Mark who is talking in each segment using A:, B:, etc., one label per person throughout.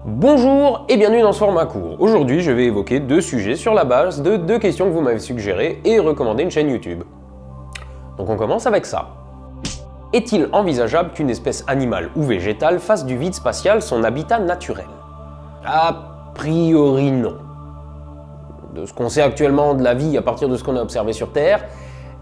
A: Bonjour et bienvenue dans ce format court. Aujourd'hui, je vais évoquer deux sujets sur la base de deux questions que vous m'avez suggérées et recommandé une chaîne YouTube. Donc on commence avec ça. Est-il envisageable qu'une espèce animale ou végétale fasse du vide spatial son habitat naturel? A priori non. De ce qu'on sait actuellement de la vie à partir de ce qu'on a observé sur Terre,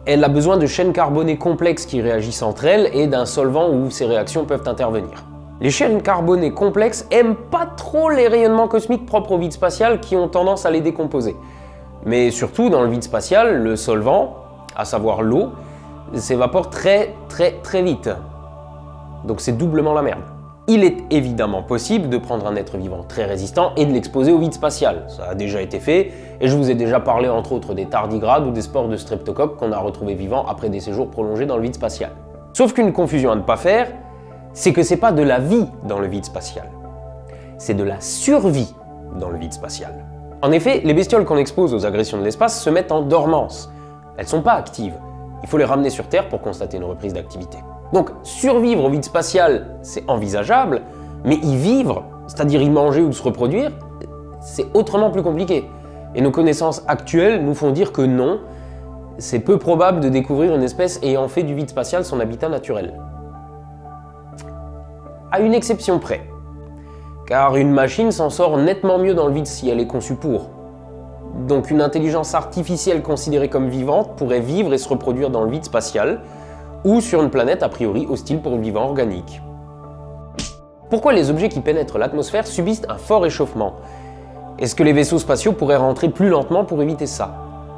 A: elle a besoin de chaînes carbonées complexes qui réagissent entre elles et d'un solvant où ces réactions peuvent intervenir. Les chaînes carbonées complexes aiment pas trop les rayonnements cosmiques propres au vide spatial qui ont tendance à les décomposer. Mais surtout, dans le vide spatial, le solvant, à savoir l'eau, s'évapore très vite. Donc c'est doublement la merde. Il est évidemment possible de prendre un être vivant très résistant et de l'exposer au vide spatial. Ça a déjà été fait, et je vous ai déjà parlé entre autres des tardigrades ou des spores de streptocoque qu'on a retrouvés vivants après des séjours prolongés dans le vide spatial. Sauf qu'une confusion à ne pas faire, c'est que c'est pas de la vie dans le vide spatial. C'est de la survie dans le vide spatial. En effet, les bestioles qu'on expose aux agressions de l'espace se mettent en dormance. Elles sont pas actives. Il faut les ramener sur Terre pour constater une reprise d'activité. Donc, survivre au vide spatial, c'est envisageable, mais y vivre, c'est-à-dire y manger ou se reproduire, c'est autrement plus compliqué. Et nos connaissances actuelles nous font dire que non, c'est peu probable de découvrir une espèce ayant fait du vide spatial son habitat naturel. À une exception près, car une machine s'en sort nettement mieux dans le vide si elle est conçue pour. Donc une intelligence artificielle considérée comme vivante pourrait vivre et se reproduire dans le vide spatial, ou sur une planète a priori hostile pour le vivant organique. Pourquoi les objets qui pénètrent l'atmosphère subissent un fort réchauffement? Est-ce que les vaisseaux spatiaux pourraient rentrer plus lentement pour éviter ça?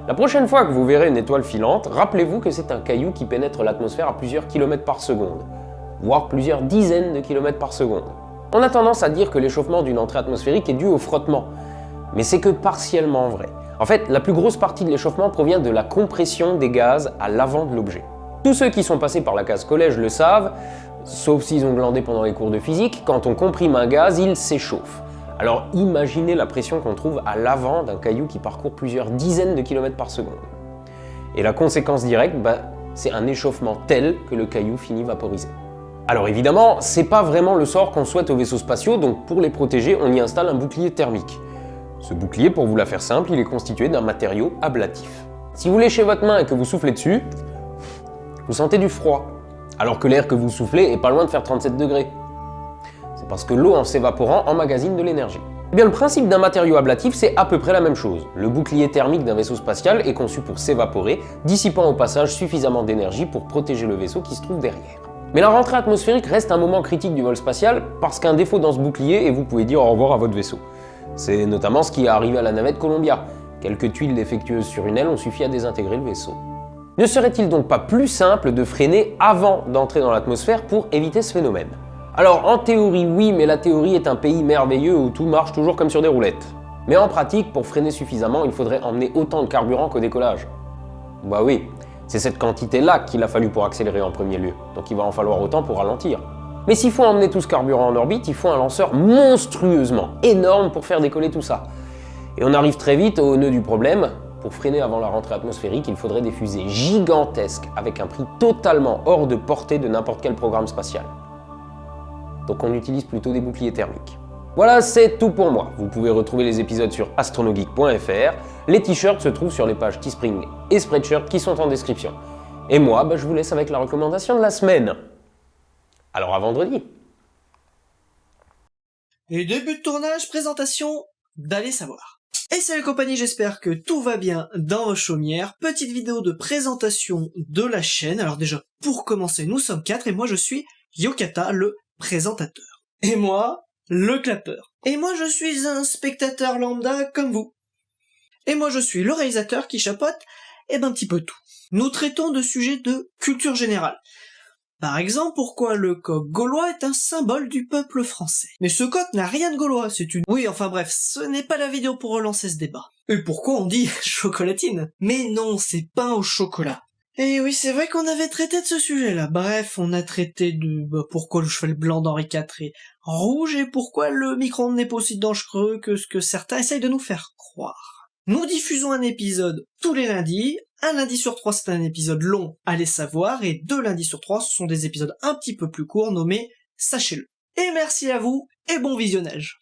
A: La prochaine fois que vous verrez une étoile filante, rappelez-vous que c'est un caillou qui pénètre l'atmosphère à plusieurs kilomètres par seconde, voire plusieurs dizaines de kilomètres par seconde. On a tendance à dire que l'échauffement d'une entrée atmosphérique est dû au frottement, mais c'est que partiellement vrai. En fait, la plus grosse partie de l'échauffement provient de la compression des gaz à l'avant de l'objet. Tous ceux qui sont passés par la case collège le savent, sauf s'ils ont glandé pendant les cours de physique, quand on comprime un gaz, il s'échauffe. Alors imaginez la pression qu'on trouve à l'avant d'un caillou qui parcourt plusieurs dizaines de kilomètres par seconde. Et la conséquence directe, c'est un échauffement tel que le caillou finit vaporisé. Alors évidemment, c'est pas vraiment le sort qu'on souhaite aux vaisseaux spatiaux, donc pour les protéger, on y installe un bouclier thermique. Ce bouclier, pour vous la faire simple, il est constitué d'un matériau ablatif. Si vous léchez votre main et que vous soufflez dessus, vous sentez du froid, alors que l'air que vous soufflez est pas loin de faire 37 degrés. C'est parce que l'eau, en s'évaporant, emmagasine de l'énergie. Eh bien, le principe d'un matériau ablatif, c'est à peu près la même chose. Le bouclier thermique d'un vaisseau spatial est conçu pour s'évaporer, dissipant au passage suffisamment d'énergie pour protéger le vaisseau qui se trouve derrière. Mais la rentrée atmosphérique reste un moment critique du vol spatial parce qu'un défaut dans ce bouclier et vous pouvez dire au revoir à votre vaisseau. C'est notamment ce qui est arrivé à la navette Columbia. Quelques tuiles défectueuses sur une aile ont suffi à désintégrer le vaisseau. Ne serait-il donc pas plus simple de freiner avant d'entrer dans l'atmosphère pour éviter ce phénomène? Alors en théorie oui, mais la théorie est un pays merveilleux où tout marche toujours comme sur des roulettes. Mais en pratique, pour freiner suffisamment, il faudrait emmener autant de carburant qu'au décollage. Bah oui. C'est cette quantité-là qu'il a fallu pour accélérer en premier lieu, donc il va en falloir autant pour ralentir. Mais s'il faut emmener tout ce carburant en orbite, il faut un lanceur monstrueusement énorme pour faire décoller tout ça. Et on arrive très vite au nœud du problème. Pour freiner avant la rentrée atmosphérique, il faudrait des fusées gigantesques avec un prix totalement hors de portée de n'importe quel programme spatial. Donc on utilise plutôt des boucliers thermiques. Voilà, c'est tout pour moi. Vous pouvez retrouver les épisodes sur astronogeek.fr. Les t-shirts se trouvent sur les pages Teespring et Spreadshirt qui sont en description. Et moi, je vous laisse avec la recommandation de la semaine. Alors à vendredi.
B: Et début de tournage, présentation d'Allez savoir. Et salut compagnie, j'espère que tout va bien dans vos chaumières. Petite vidéo de présentation de la chaîne. Alors déjà, pour commencer, nous sommes 4 et moi je suis Yokata, le présentateur. Et moi, le clapeur. Et moi je suis un spectateur lambda comme vous. Et moi je suis le réalisateur qui chapeaute un petit peu tout. Nous traitons de sujets de culture générale. Par exemple, pourquoi le coq gaulois est un symbole du peuple français. Mais ce coq n'a rien de gaulois, c'est une... Oui, enfin bref, ce n'est pas la vidéo pour relancer ce débat. Et pourquoi on dit chocolatine? Mais non, c'est pain au chocolat. Et oui, c'est vrai qu'on avait traité de ce sujet-là. Bref, on a traité de pourquoi le cheval blanc d'Henri IV est rouge et pourquoi le micro-ondes n'est pas aussi dangereux que ce que certains essayent de nous faire croire. Nous diffusons un épisode tous les lundis. Un lundi sur 3 c'est un épisode long, allez savoir, et 2 lundis sur 3 ce sont des épisodes un petit peu plus courts nommés Sachez-le. Et merci à vous, et bon visionnage.